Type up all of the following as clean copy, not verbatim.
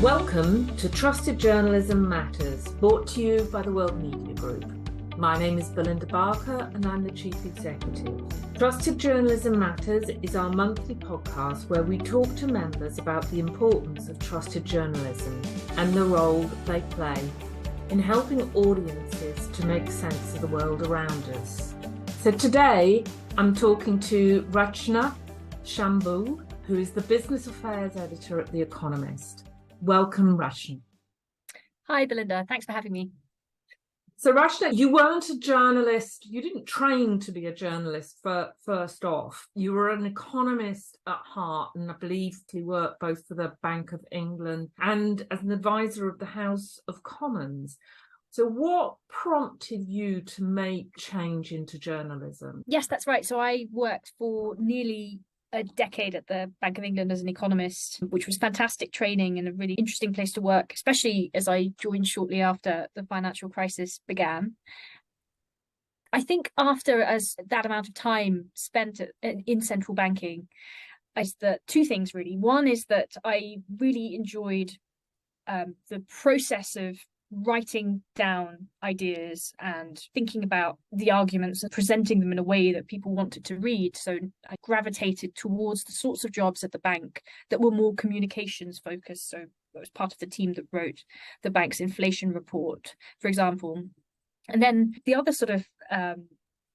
Welcome to Trusted Journalism Matters, brought to you by the World Media Group. My name is Belinda Barker and I'm the Chief Executive. Trusted Journalism Matters is our monthly podcast where we talk to members about the importance of trusted journalism and the role that they play in helping audiences to make sense of the world around us. So today I'm talking to Rachana Shanbhogue, who is the Business Affairs Editor at The Economist. Welcome, Rachana. Hi, Belinda. Thanks for having me. So, Rachana, you weren't a journalist. You didn't train to be a journalist first off. You were an economist at heart, and I believe you worked both for the Bank of England and as an advisor of the House of Commons. So what prompted you to make change into journalism? Yes, that's right. So I worked for nearly a decade at the Bank of England as an economist, which was fantastic training and a really interesting place to work, especially as I joined shortly after the financial crisis began. I think after as that amount of time spent in central banking, is that two things really. One is that I really enjoyed the process of writing down ideas and thinking about the arguments and presenting them in a way that people wanted to read. So I gravitated towards the sorts of jobs at the bank that were more communications focused. So I was part of the team that wrote the bank's inflation report, for example. And then the other sort of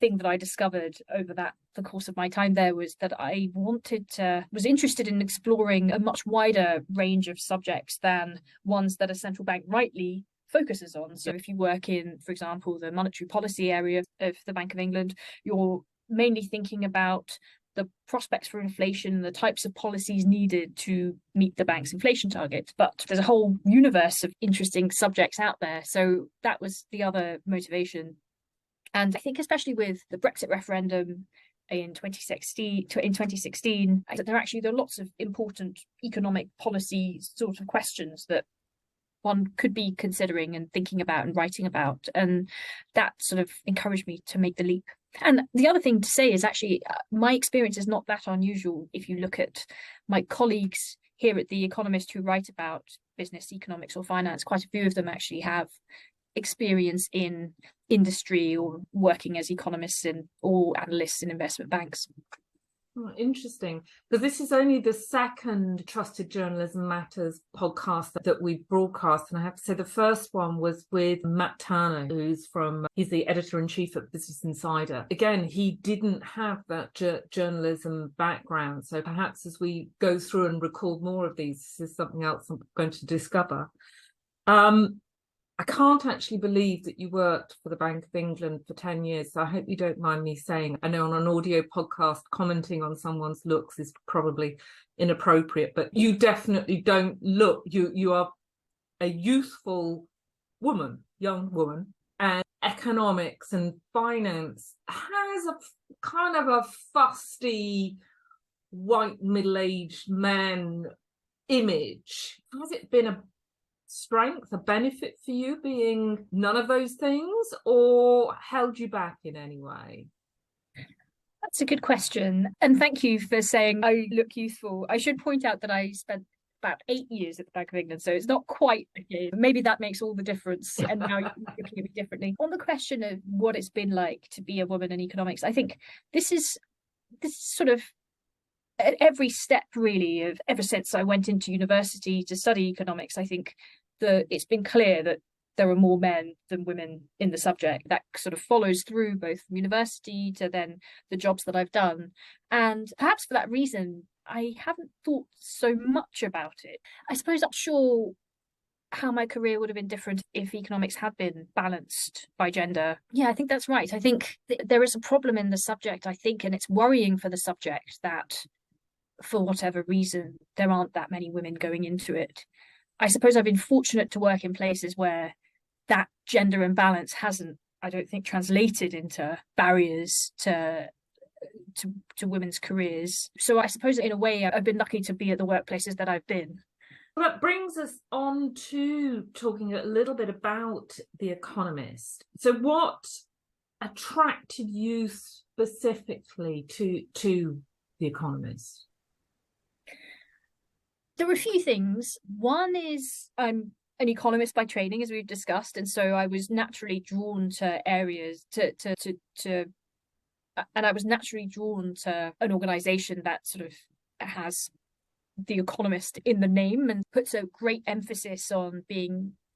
thing that I discovered over the course of my time there was that I was interested in exploring a much wider range of subjects than ones that a central bank rightly focuses on. So if you work in, for example, the monetary policy area of the Bank of England, you're mainly thinking about the prospects for inflation, the types of policies needed to meet the bank's inflation target. But there's a whole universe of interesting subjects out there. So that was the other motivation. And I think especially with the Brexit referendum in 2016, there are lots of important economic policy sort of questions that one could be considering and thinking about and writing about. And that sort of encouraged me to make the leap. And the other thing to say is actually my experience is not that unusual. If you look at my colleagues here at The Economist who write about business, economics or finance, quite a few of them actually have experience in industry or working as economists or analysts in investment banks. Oh, interesting, because this is only the second Trusted Journalism Matters podcast that we've broadcast, and I have to say the first one was with Matt Turner, he's the editor-in-chief at Business Insider. Again, he didn't have that journalism background, so perhaps as we go through and record more of these, this is something else I'm going to discover. I can't actually believe that you worked for the Bank of England for 10 years, so I hope you don't mind me saying, I know on an audio podcast, commenting on someone's looks is probably inappropriate, but you definitely don't look, you are a youthful woman, young woman, and economics and finance has a kind of a fusty, white, middle-aged man image. Has it been a strength, a benefit for you being none of those things, or held you back in any way? That's a good question. And thank you for saying I look youthful. I should point out that I spent about 8 years at the Bank of England, so it's not quite okay. Maybe that makes all the difference. And now you're looking at me differently. On the question of what it's been like to be a woman in economics, I think this is sort of at every step really of ever since I went into university to study economics. I think it's been clear that there are more men than women in the subject. That sort of follows through both from university to then the jobs that I've done. And perhaps for that reason, I haven't thought so much about it. I suppose I'm not sure how my career would have been different if economics had been balanced by gender. Yeah, I think that's right. I think there is a problem in the subject, I think, and it's worrying for the subject that for whatever reason, there aren't that many women going into it. I suppose I've been fortunate to work in places where that gender imbalance hasn't, I don't think, translated into barriers to women's careers. So I suppose in a way I've been lucky to be at the workplaces that I've been. Well, that brings us on to talking a little bit about The Economist. So what attracted you specifically to The Economist? There are a few things. One is I'm an economist by training, as we've discussed, and so I was naturally drawn to areas and I was naturally drawn to an organization that sort of has the Economist in the name and puts a great emphasis on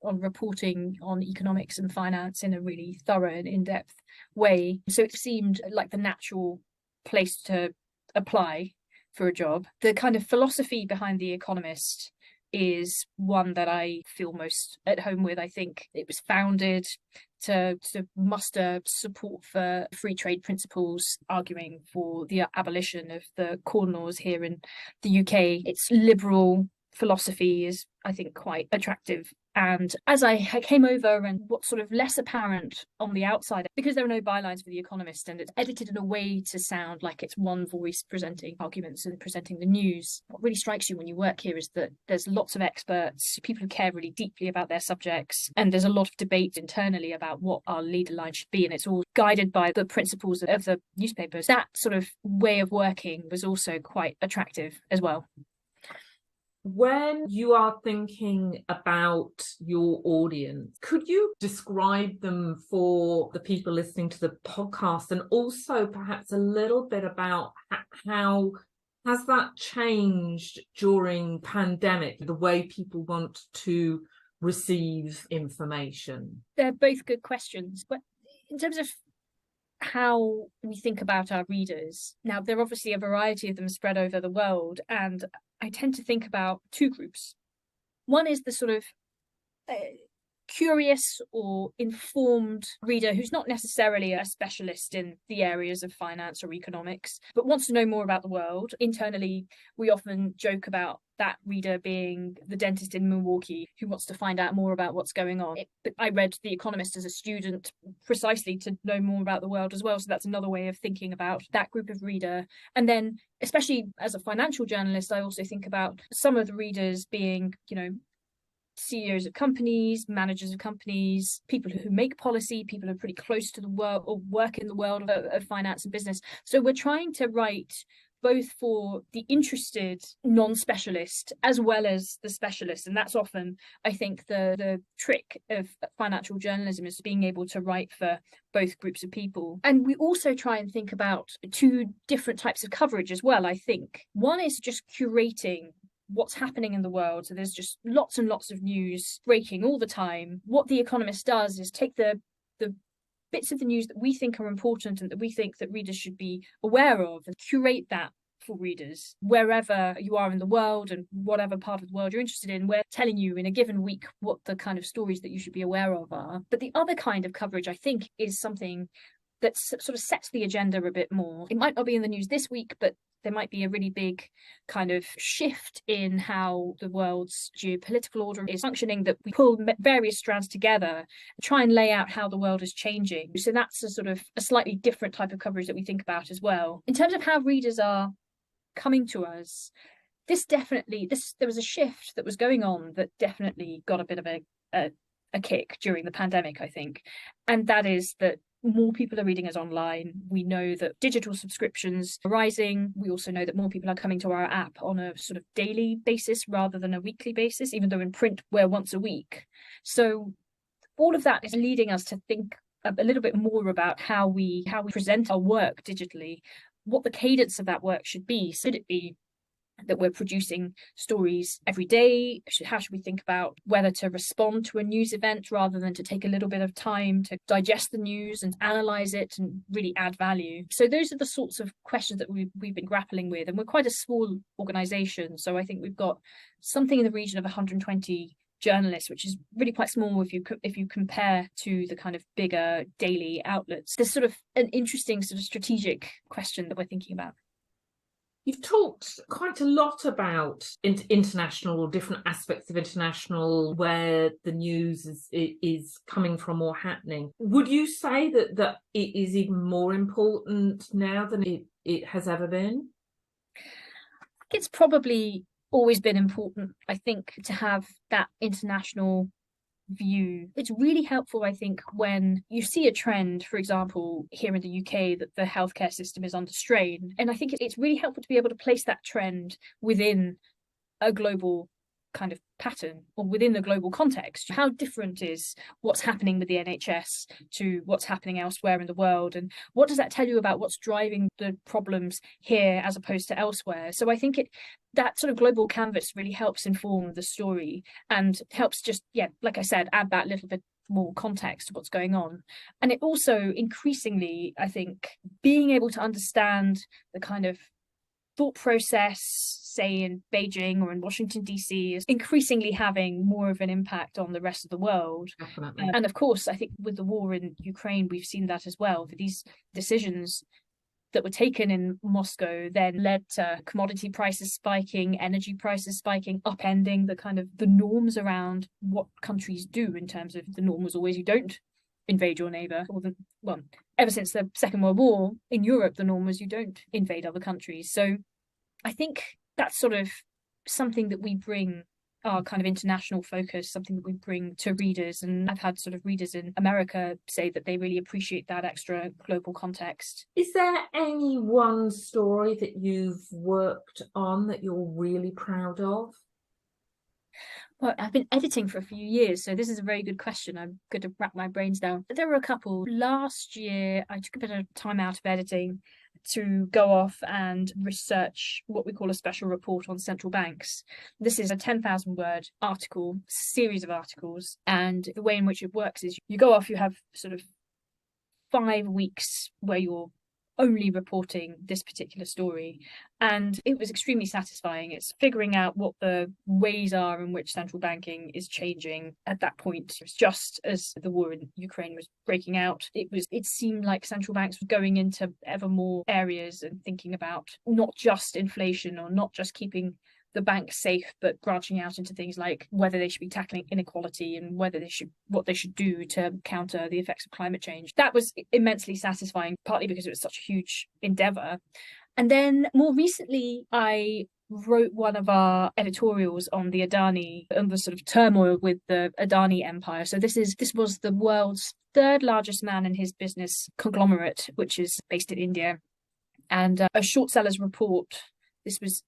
reporting on economics and finance in a really thorough and in-depth way. So it seemed like the natural place to apply for a job. The kind of philosophy behind The Economist is one that I feel most at home with. I think it was founded to muster support for free trade principles, arguing for the abolition of the Corn Laws here in the UK. Its liberal philosophy is, I think, quite attractive. And as I came over, and what's sort of less apparent on the outside, because there are no bylines for The Economist and it's edited in a way to sound like it's one voice presenting arguments and presenting the news, what really strikes you when you work here is that there's lots of experts, people who care really deeply about their subjects, and there's a lot of debate internally about what our leader line should be, and it's all guided by the principles of the newspapers. That sort of way of working was also quite attractive as well. When you are thinking about your audience, could you describe them for the people listening to the podcast, and also perhaps a little bit about how has that changed during pandemic, the way people want to receive information? They're both good questions, but in terms of how we think about our readers, now there are obviously a variety of them spread over the world, and I tend to think about two groups. One is the sort of curious or informed reader who's not necessarily a specialist in the areas of finance or economics, but wants to know more about the world. Internally, we often joke about that reader being the dentist in Milwaukee who wants to find out more about what's going on. But I read The Economist as a student precisely to know more about the world as well. So that's another way of thinking about that group of reader. And then, especially as a financial journalist, I also think about some of the readers being, CEOs of companies, managers of companies, people who make policy, people who are pretty close to the world or work in the world of finance and business. So we're trying to write both for the interested non-specialist as well as the specialist. And that's often, I think, the trick of financial journalism, is being able to write for both groups of people. And we also try and think about two different types of coverage as well, I think. One is just curating what's happening in the world. So there's just lots and lots of news breaking all the time. What The Economist does is take the bits of the news that we think are important and that we think that readers should be aware of, and curate that for readers wherever you are in the world and whatever part of the world you're interested in. We're telling you in a given week what the kind of stories that you should be aware of are. But the other kind of coverage, I think, is something that sort of sets the agenda a bit more. It might not be in the news this week, but there might be a really big kind of shift in how the world's geopolitical order is functioning, that we pull various strands together and try and lay out how the world is changing. So that's a sort of a slightly different type of coverage that we think about as well. In terms of how readers are coming to us, there was a shift that was going on that definitely got a bit of a kick during the pandemic, I think. And that is that more people are reading us online. We know that digital subscriptions are rising. We also know that more people are coming to our app on a sort of daily basis rather than a weekly basis, even though in print we're once a week. So all of that is leading us to think a little bit more about how we present our work digitally, what the cadence of that work should be. Should it be that we're producing stories every day? How should we think about whether to respond to a news event rather than to take a little bit of time to digest the news and analyze it and really add value? So those are the sorts of questions that we've been grappling with. And we're quite a small organization. So I think we've got something in the region of 120 journalists, which is really quite small if you compare to the kind of bigger daily outlets. There's sort of an interesting sort of strategic question that we're thinking about. You've talked quite a lot about international, or different aspects of international, where the news is coming from or happening. Would you say that it is even more important now than it has ever been? It's probably always been important, I think, to have that international view. It's really helpful, I think, when you see a trend, for example, here in the UK, that the healthcare system is under strain. And I think it's really helpful to be able to place that trend within a global kind of pattern, or within the global context. How different is what's happening with the NHS to what's happening elsewhere in the world? And what does that tell you about what's driving the problems here as opposed to elsewhere? So I think that sort of global canvas really helps inform the story and helps just, like I said, add that little bit more context to what's going on. And it also increasingly, I think, being able to understand the kind of thought process, say in Beijing or in Washington, D.C., is increasingly having more of an impact on the rest of the world. Definitely. And of course, I think with the war in Ukraine, we've seen that as well. These decisions that were taken in Moscow then led to commodity prices spiking, energy prices spiking, upending the kind of the norms around what countries do. In terms of, the norm was always you don't invade your neighbor, or ever since the Second World War in Europe, the norm was you don't invade other countries. So I think that's sort of something that we bring, our kind of international focus, something that we bring to readers. And I've had sort of readers in America say that they really appreciate that extra global context. Is there any one story that you've worked on that you're really proud of? Well, I've been editing for a few years, so this is a very good question. I'm going to wrap my brains down. There were a couple. Last year, I took a bit of time out of editing to go off and research what we call a special report on central banks. This is a 10,000 word article, series of articles, and the way in which it works is you go off, you have sort of 5 weeks where you're only reporting this particular story, and it was extremely satisfying. It's figuring out what the ways are in which central banking is changing at that point. It was just as the war in Ukraine was breaking out, it seemed like central banks were going into ever more areas and thinking about not just inflation or not just keeping the bank safe, but branching out into things like whether they should be tackling inequality and what they should do to counter the effects of climate change. That was immensely satisfying, partly because it was such a huge endeavor. And then more recently, I wrote one of our editorials on the Adani and the sort of turmoil with the Adani empire. So this was the world's third largest man in his business conglomerate, which is based in India. And a short seller's report, this was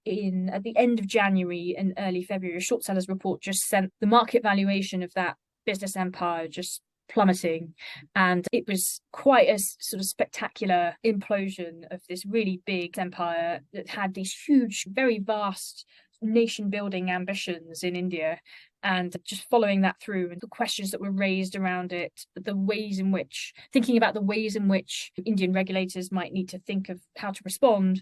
at the end of January and early February, a short seller's report just sent the market valuation of that business empire just plummeting. And it was quite a sort of spectacular implosion of this really big empire that had these huge, very vast nation-building ambitions in India. And just following that through, and the questions that were raised around it, thinking about the ways in which Indian regulators might need to think of how to respond,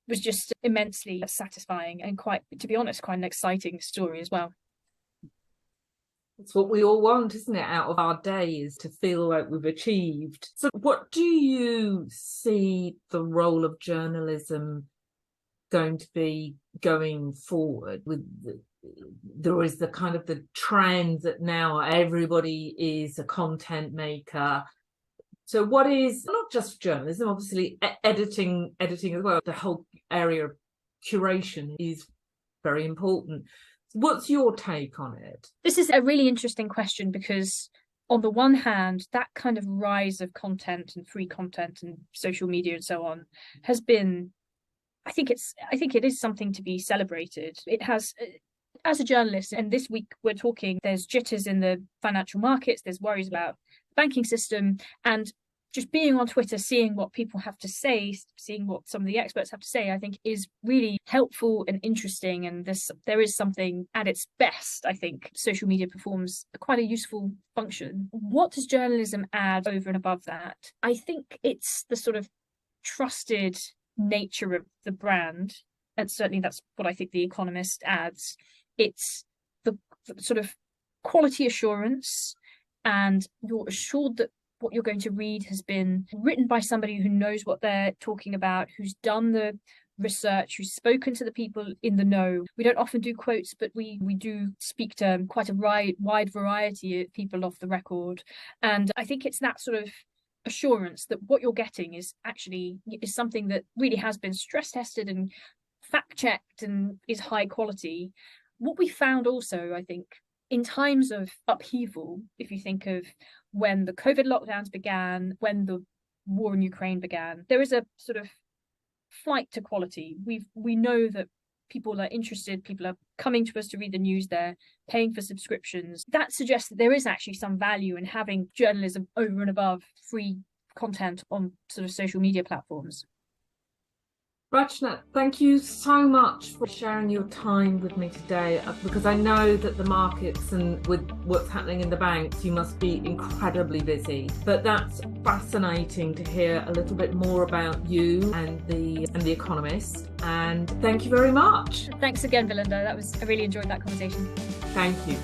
was just immensely satisfying and quite, to be honest, quite an exciting story as well. It's what we all want, isn't it, out of our days, to feel like we've achieved. So what do you see the role of journalism going to be going forward? There is the kind of the trend that now everybody is a content maker. So what is, not just journalism, obviously editing as well, the whole area of curation is very important. What's your take on it? This is a really interesting question because on the one hand, that kind of rise of content and free content and social media and so on has been, I think it is something to be celebrated. It has, as a journalist, and this week we're talking, there's jitters in the financial markets, there's worries about the banking system, and just being on Twitter, seeing what people have to say, seeing what some of the experts have to say, I think is really helpful and interesting. And there is something at its best, I think, social media performs quite a useful function. What does journalism add over and above that? I think it's the sort of trusted nature of the brand. And certainly that's what I think The Economist adds. It's the sort of quality assurance, and you're assured that what you're going to read has been written by somebody who knows what they're talking about, who's done the research, who's spoken to the people in the know. We don't often do quotes, but we do speak to quite a wide variety of people off the record. And I think it's that sort of assurance that what you're getting is something that really has been stress tested and fact checked and is high quality. What we found also, I think, in times of upheaval, if you think of when the COVID lockdowns began, when the war in Ukraine began, there is a sort of flight to quality. We know that people are interested, people are coming to us to read the news, they're paying for subscriptions. That suggests that there is actually some value in having journalism over and above free content on sort of social media platforms. Rachana, thank you so much for sharing your time with me today, because I know that the markets and with what's happening in the banks, you must be incredibly busy. But that's fascinating to hear a little bit more about you and the Economist. And thank you very much. Thanks again, Belinda. I really enjoyed that conversation. Thank you.